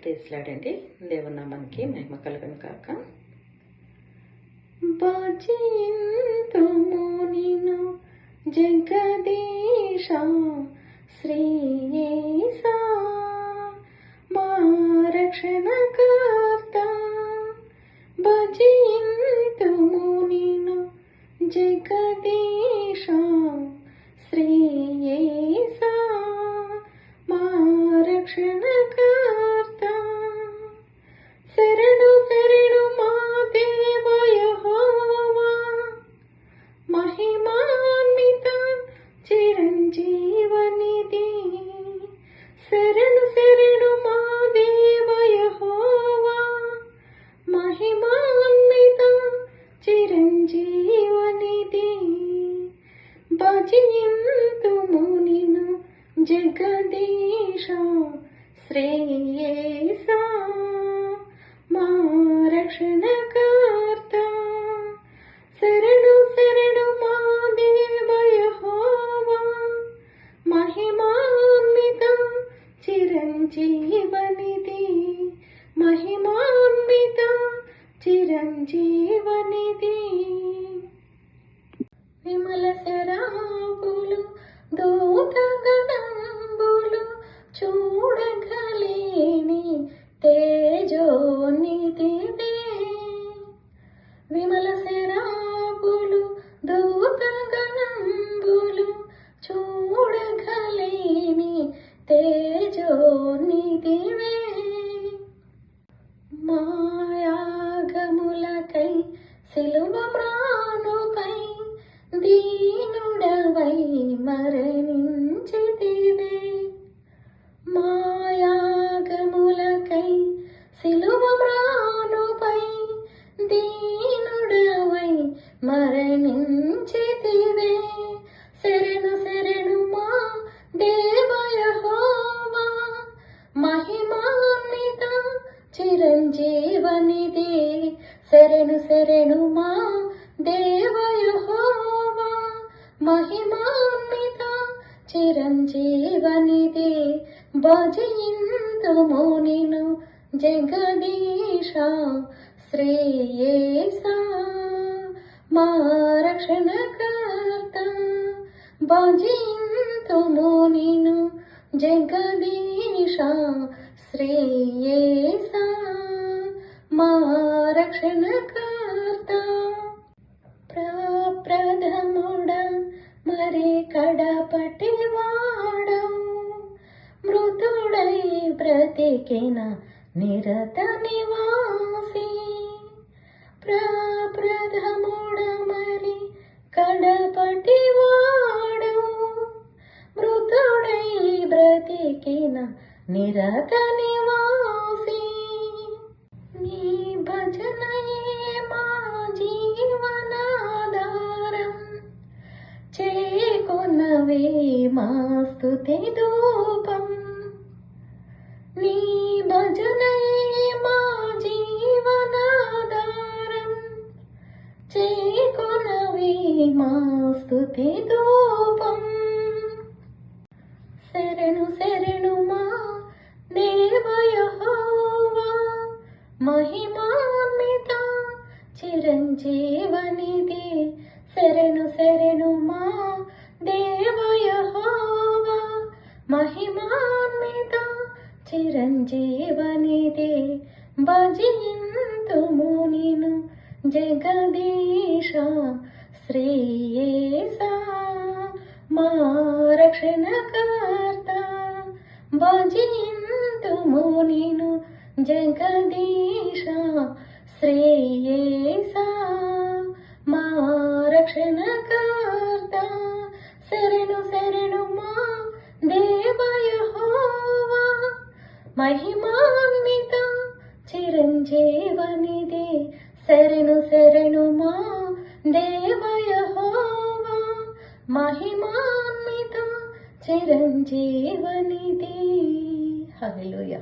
ప్రేస్లాడండి. దేవుని నామానికి మహిమ కలుగును కాక. భజింతుము నిన్ను జగదీశ శ్రీ యేసా మా రక్షణకర్త. భజింతుము నిన్ను జగదీశ శ్రీ యేసా మా రక్షణకర్త. శరణు శరణు మా దేవ యెహోవా, మహిమాన్విత చిరంజీవనిధి. శరణు శరణు మా దేవ యెహోవా, మహిమాన్విత చిరంజీవనిధి. భజింతుము నిన్ను జగదీశ శ్రీ యేసా మా రక్షణకర్త. శరణు శరణు మా దేవ యెహోవా, మహిమాన్విత చిరంజీవనిధి. మహిమాన్విత చిరంజీవనిధి. విమల శరాబులు దూతగణంబులు చూడగలేని తేజోనిధివే. విమల శరాబులు దూతగణంబులు చూడగలేని తేజోనిధివే. మాయాగములకై సిలువ మ్రానుపై దీనుడవై మరణించితివే. మాయాగములకై సిలువ మ్రానుపై దీనుడవై మరణించితివే. శరణు శరణు మా దేవ యెహోవా, మహిమాన్విత చిరంజీవనిధి. శరణు శరణు మా దేవ యెహోవా, మహిమాన్విత చిరంజీవనిధి. భజింతుము నిన్ను జగదీశ శ్రీ యేసా మా రక్షణకర్త. భజింతుము నిన్ను జగదీశ శ్రీ యేసా మా రక్షణకర్త. ప్రప్రథముడ మరి కడపటి వాడవు, మృతుడై బ్రతికిన నిరత నివాసి. ప్రప్రథముడ మరి కడపటి వాడవు, మృతుడై బ్రతికిన నిరత నివాసి. నీ భజనయే మా జీవనాధారం, చేకొనవే మా స్తుతి ధూపం. నీ భజనయే మా జీవనాధారం, చేకొనవే మా స్తుతి ధూపం. శరణు శరణు మా దేవ యెహోవా, మహిమాన్విత చిరంజీవనిధి. శరణు శరణు మా దేవ యెహోవా, మహిమాన్విత చిరంజీవనిధి. భజింతుము నిన్ను జగదీశ శ్రీ యేసా మా రక్షణకర్త. భజింతుము నిన్ను జగదీశ శ్రీ యేసా మా రక్షణకర్త. శరణు శరణు మా దేవ యెహోవా, మహిమాన్విత చిరంజీవనిధి. శరణు శరణు మా దేవ యెహోవా, మహిమాన్విత చిరంజీవనిధి. హల్లెలూయా.